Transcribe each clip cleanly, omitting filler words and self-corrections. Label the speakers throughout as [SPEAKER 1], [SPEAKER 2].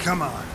[SPEAKER 1] Come on.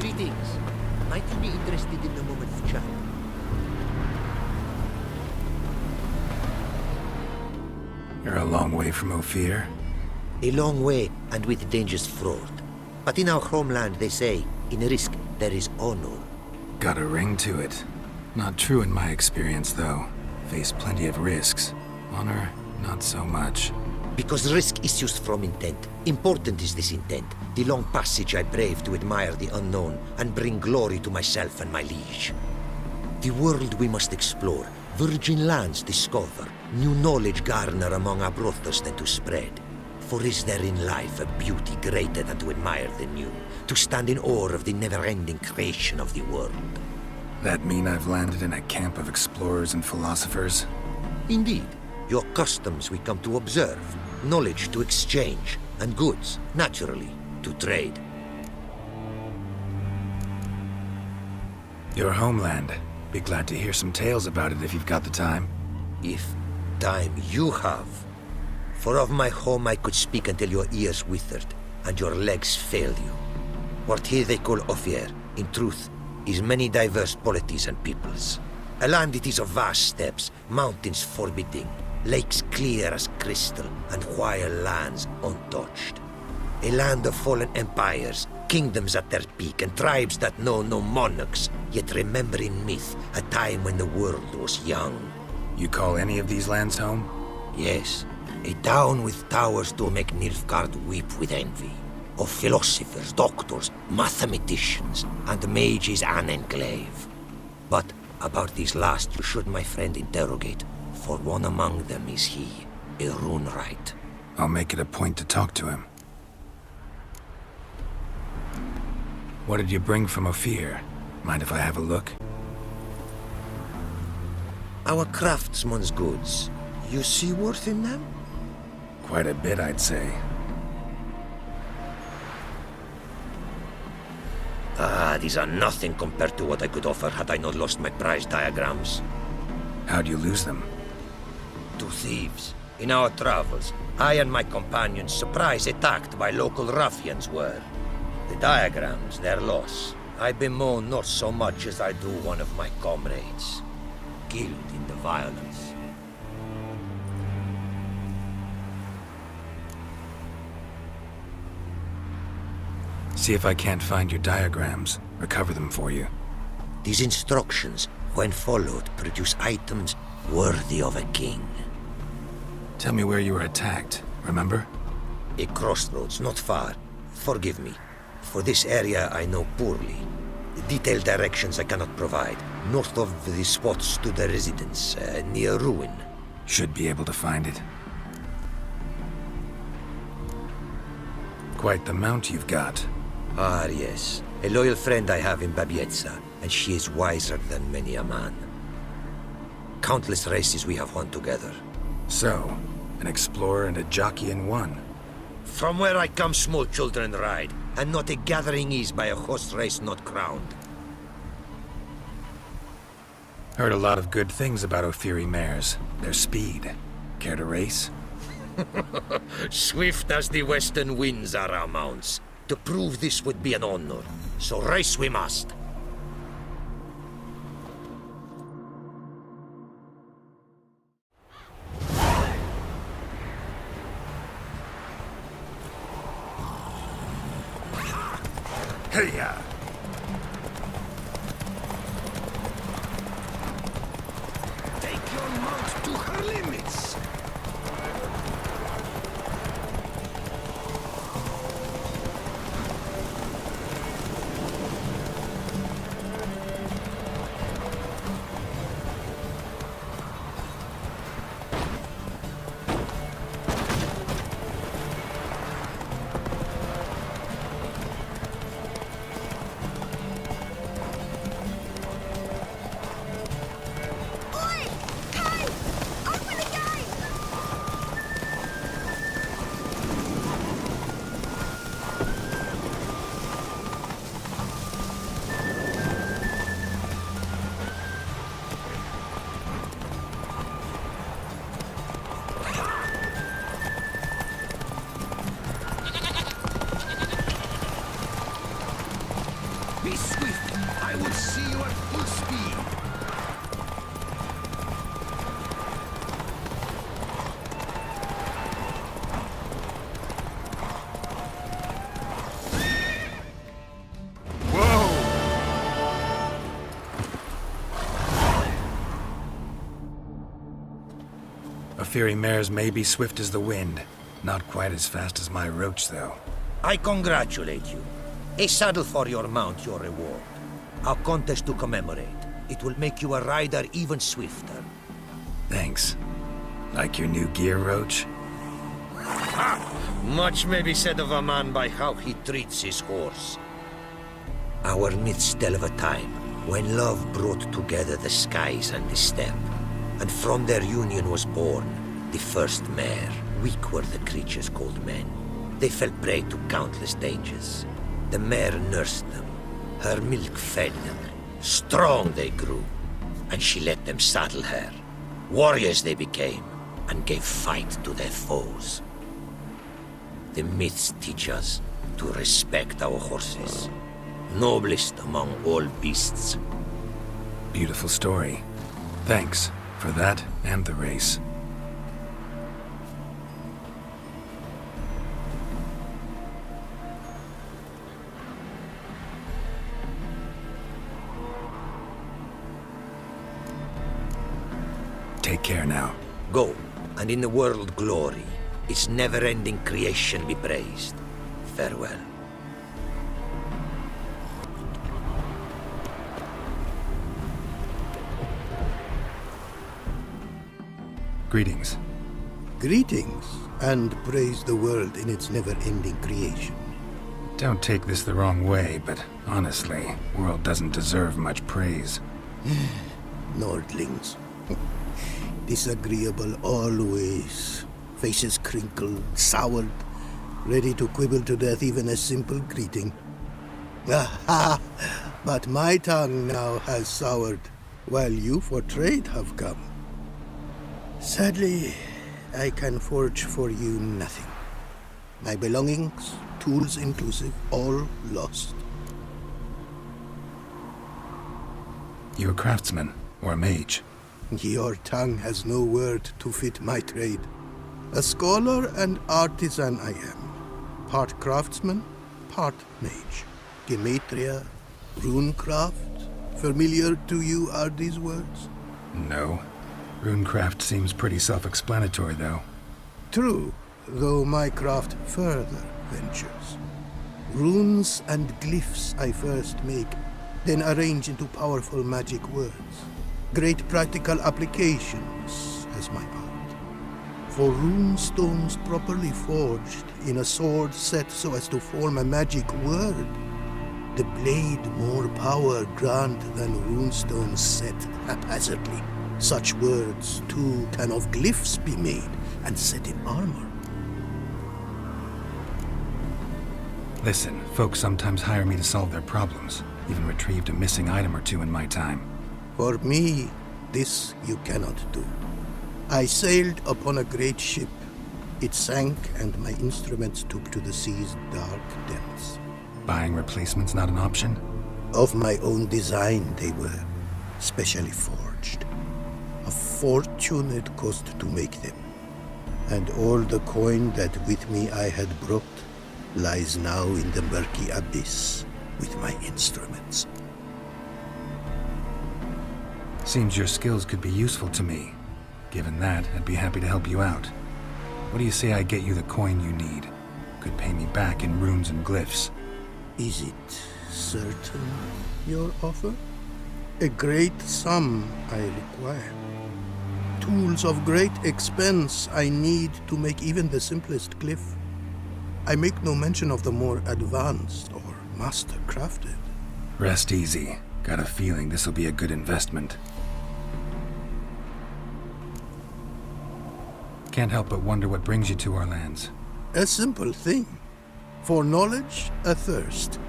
[SPEAKER 2] Greetings. Might you be interested in a moment of chat?
[SPEAKER 1] You're a long way from Ophir.
[SPEAKER 2] A long way, and with dangers fraught. But in our homeland, they say, in risk, there is honor.
[SPEAKER 1] Got a ring to it. Not true in my experience, though. Face plenty of risks. Honor, not so much.
[SPEAKER 2] Because risk issues from intent. Important is this intent. The long passage I brave to admire the unknown and bring glory to myself and my liege. The world we must explore, virgin lands discover, new knowledge garner among our brothers than to spread. For is there in life a beauty greater than to admire the new, to stand in awe of the never-ending creation of the world?
[SPEAKER 1] That mean I've landed in a camp of explorers and philosophers?
[SPEAKER 2] Indeed, your customs we come to observe, knowledge to exchange, and goods, naturally, to trade.
[SPEAKER 1] Your homeland. Be glad to hear some tales about it if you've got the time.
[SPEAKER 2] If time you have. For of my home I could speak until your ears withered, and your legs failed you. What here they call Ophir, in truth, is many diverse polities and peoples. A land it is of vast steppes, mountains forbidding, lakes clear as crystal, and wild lands untouched. A land of fallen empires, kingdoms at their peak, and tribes that know no monarchs, yet remember in myth a time when the world was young.
[SPEAKER 1] You call any of these lands home?
[SPEAKER 2] Yes, a town with towers to make Nilfgaard weep with envy. Of philosophers, doctors, mathematicians, and mages an enclave. But about these last you should, my friend, interrogate, for one among them is he, a Runewright.
[SPEAKER 1] I'll make it a point to talk to him. What did you bring from Ophir? Mind if I have a look?
[SPEAKER 2] Our craftsman's goods. You see worth in them?
[SPEAKER 1] Quite a bit, I'd say.
[SPEAKER 2] Ah, these are nothing compared to what I could offer had I not lost my prize diagrams.
[SPEAKER 1] How'd you lose them?
[SPEAKER 2] To thieves. In our travels, I and my companions surprise attacked by local ruffians were. The diagrams, their loss, I bemoan not so much as I do one of my comrades, killed in the violence.
[SPEAKER 1] See if I can't find your diagrams. Recover them for you.
[SPEAKER 2] These instructions, when followed, produce items worthy of a king.
[SPEAKER 1] Tell me where you were attacked, remember?
[SPEAKER 2] A crossroads, not far. Forgive me. For this area I know poorly. Detailed directions I cannot provide. North of the spot stood a residence, near ruin.
[SPEAKER 1] Should be able to find it. Quite the mount you've got.
[SPEAKER 2] Ah, yes. A loyal friend I have in Babietza, and she is wiser than many a man. Countless races we have won together.
[SPEAKER 1] So, an explorer and a jockey in one.
[SPEAKER 2] From where I come, small children ride, and not a gathering is by a horse race not crowned.
[SPEAKER 1] Heard a lot of good things about Ophiri mares. Their speed. Care to race?
[SPEAKER 2] Swift as the western winds are our mounts. To prove this would be an honor, so race we must.
[SPEAKER 1] Hey-ya!
[SPEAKER 3] Take your mount to her limits. see you at full speed.
[SPEAKER 1] Fiery mares may be swift as the wind. Not quite as fast as my roach, though.
[SPEAKER 2] I congratulate you. A saddle for your mount, your reward. A contest to commemorate. It will make you a rider even swifter.
[SPEAKER 1] Thanks. Like your new gear, Roach?
[SPEAKER 2] Much may be said of a man by how he treats his horse. Our myths tell of a time when love brought together the skies and the steppe, and from their union was born the first mare. Weak were the creatures called men. They fell prey to countless dangers. The mare nursed them. Her milk fed them. Strong they grew, and she let them saddle her. Warriors they became, and gave fight to their foes. The myths teach us to respect our horses, noblest among all beasts.
[SPEAKER 1] Beautiful story. Thanks for that and the race. Take care now.
[SPEAKER 2] Go, and in the world glory, its never-ending creation be praised. Farewell.
[SPEAKER 1] Greetings.
[SPEAKER 4] Greetings, and praise the world in its never-ending creation.
[SPEAKER 1] Don't take this the wrong way, but honestly, world doesn't deserve much praise.
[SPEAKER 4] Nordlings. Disagreeable always. Faces crinkled, soured, ready to quibble to death even a simple greeting. Aha! But my tongue now has soured, while you for trade have come. Sadly, I can forge for you nothing. My belongings, tools inclusive, all lost.
[SPEAKER 1] You a craftsman or a mage?
[SPEAKER 4] Your tongue has no word to fit my trade. A scholar and artisan I am. Part craftsman, part mage. Gematria, runecraft. Familiar to you are these words?
[SPEAKER 1] No. Runecraft seems pretty self-explanatory, though.
[SPEAKER 4] True, though my craft further ventures. Runes and glyphs I first make, then arrange into powerful magic words. Great practical applications as my art. For rune stones properly forged in a sword set so as to form a magic word, the blade more power grant than runestones set haphazardly. Such words, too, can of glyphs be made and set in armor.
[SPEAKER 1] Listen, folks sometimes hire me to solve their problems. Even retrieved a missing item or two in my time.
[SPEAKER 4] For me, this you cannot do. I sailed upon a great ship. It sank, and my instruments took to the sea's dark depths.
[SPEAKER 1] Buying replacements not an option?
[SPEAKER 4] Of my own design they were, specially forged. A fortune it cost to make them. And all the coin that with me I had brought lies now in the murky abyss with my instruments.
[SPEAKER 1] Seems your skills could be useful to me. Given that, I'd be happy to help you out. What do you say I get you the coin you need? Could pay me back in runes and glyphs.
[SPEAKER 4] Is it certain, your offer? A great sum I require. Tools of great expense I need to make even the simplest glyph. I make no mention of the more advanced or master-crafted.
[SPEAKER 1] Rest easy. Got a feeling this'll be a good investment. Can't help but wonder what brings you to our lands.
[SPEAKER 4] A simple thing. For knowledge, a thirst.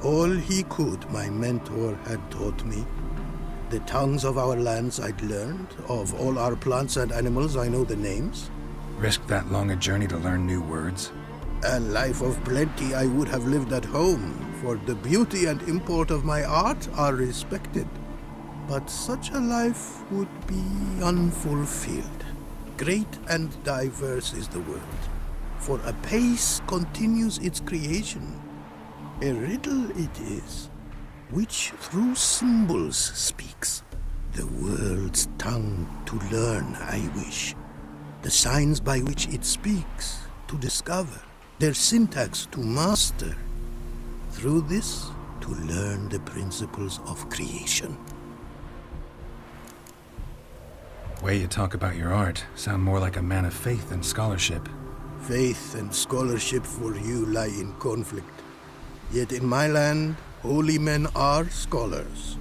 [SPEAKER 4] All he could, my mentor had taught me. The tongues of our lands I'd learned. Of all our plants and animals, I know the names.
[SPEAKER 1] Risk that long a journey to learn new words?
[SPEAKER 4] A life of plenty I would have lived at home, for the beauty and import of my art are respected. But such a life would be unfulfilled. Great and diverse is the world, for a pace continues its creation. A riddle it is, which through symbols speaks. The world's tongue to learn I wish, the signs by which it speaks to discover, their syntax to master. Through this, to learn the principles of creation.
[SPEAKER 1] Way you talk about your art sound more like a man of faith than scholarship.
[SPEAKER 4] Faith and scholarship for you lie in conflict. Yet in my land, holy men are scholars.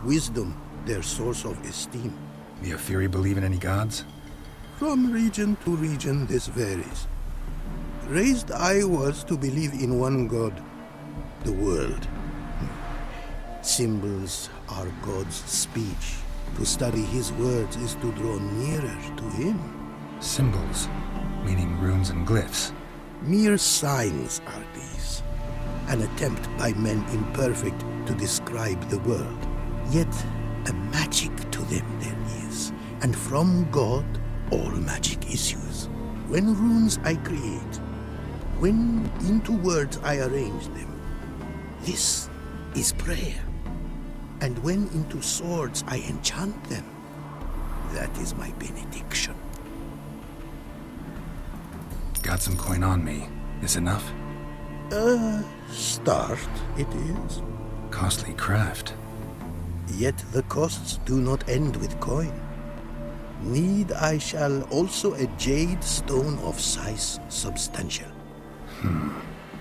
[SPEAKER 4] Wisdom, their source of esteem.
[SPEAKER 1] The Aphiri believe in any gods?
[SPEAKER 4] From region to region this varies. Raised I was to believe in one god, the world. Symbols are God's speech. To study his words is to draw nearer to him.
[SPEAKER 1] Symbols, meaning runes and glyphs.
[SPEAKER 4] Mere signs are these. An attempt by men imperfect to describe the world. Yet a magic to them there is, and from God all magic issues. When runes I create, when into words I arrange them, this is prayer. And when into swords I enchant them, that is my benediction.
[SPEAKER 1] Got some coin on me. This enough?
[SPEAKER 4] Start it is.
[SPEAKER 1] Costly craft.
[SPEAKER 4] Yet the costs do not end with coin. Need I shall also a jade stone of size substantial.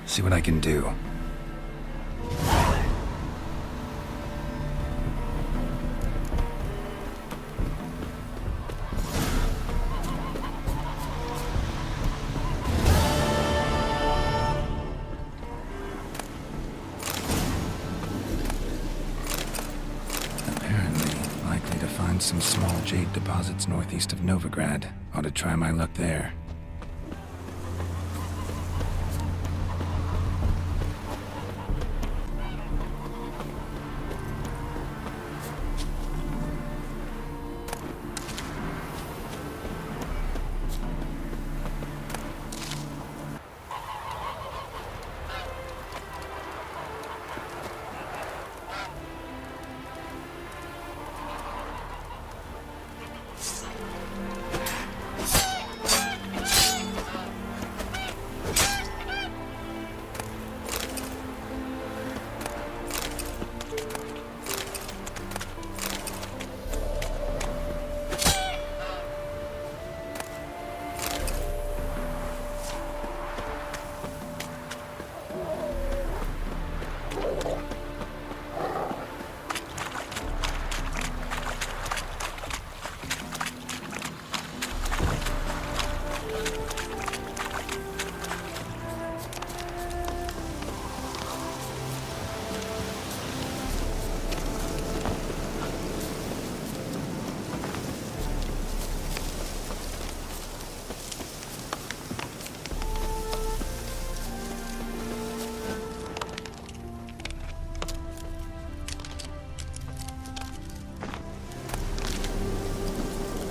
[SPEAKER 1] See what I can do. Some small jade deposits northeast of Novigrad. Ought to try my luck there.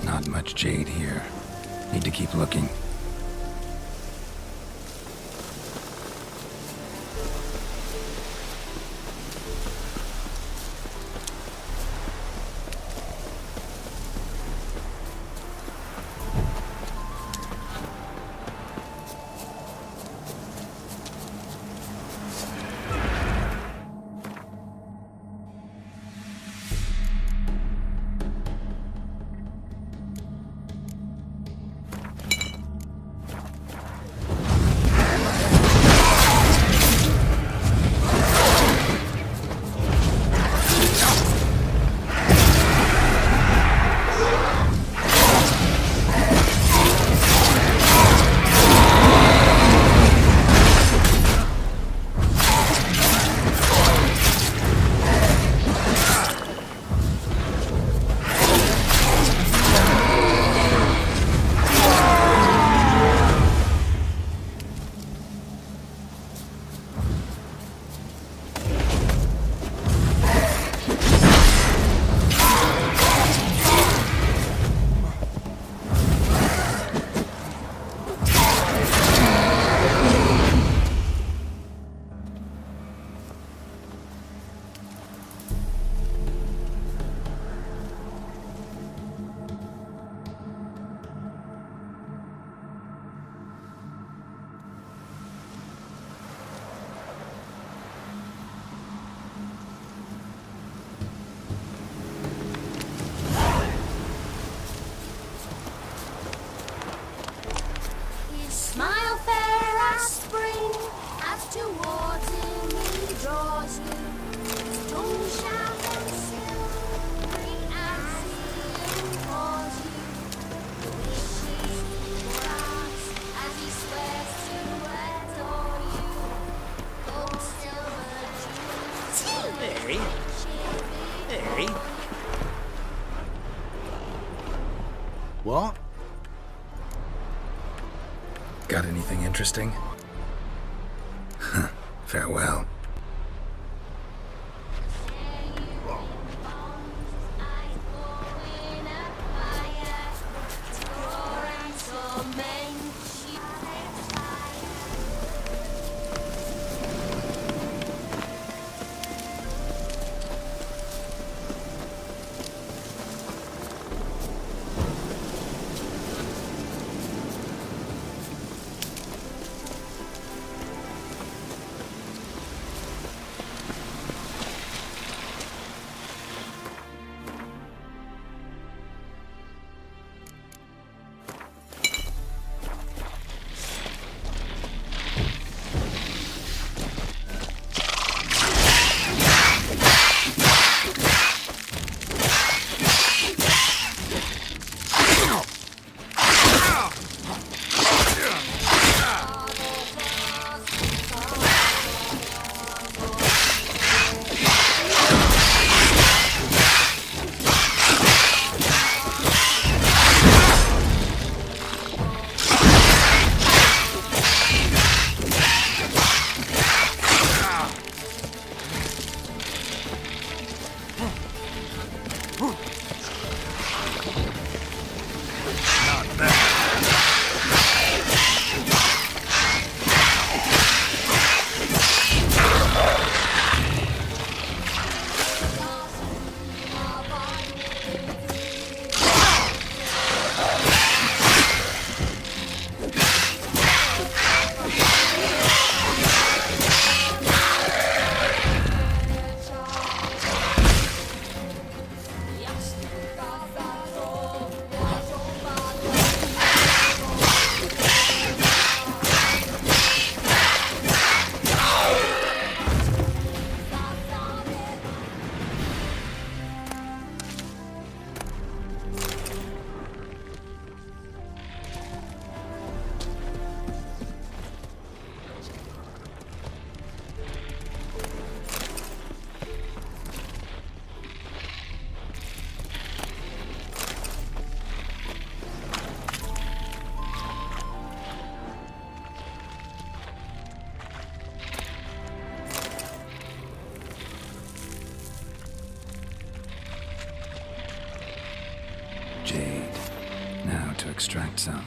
[SPEAKER 1] Not much jade here. Need to keep looking.
[SPEAKER 5] towards him he draws you. Don't shout and silvery and seal calls you. Wishes for us as he swears to adore you. Gold, silver, jewels.
[SPEAKER 3] Hey?
[SPEAKER 4] What?
[SPEAKER 1] Got anything interesting? Farewell. Jade. Now to extract some.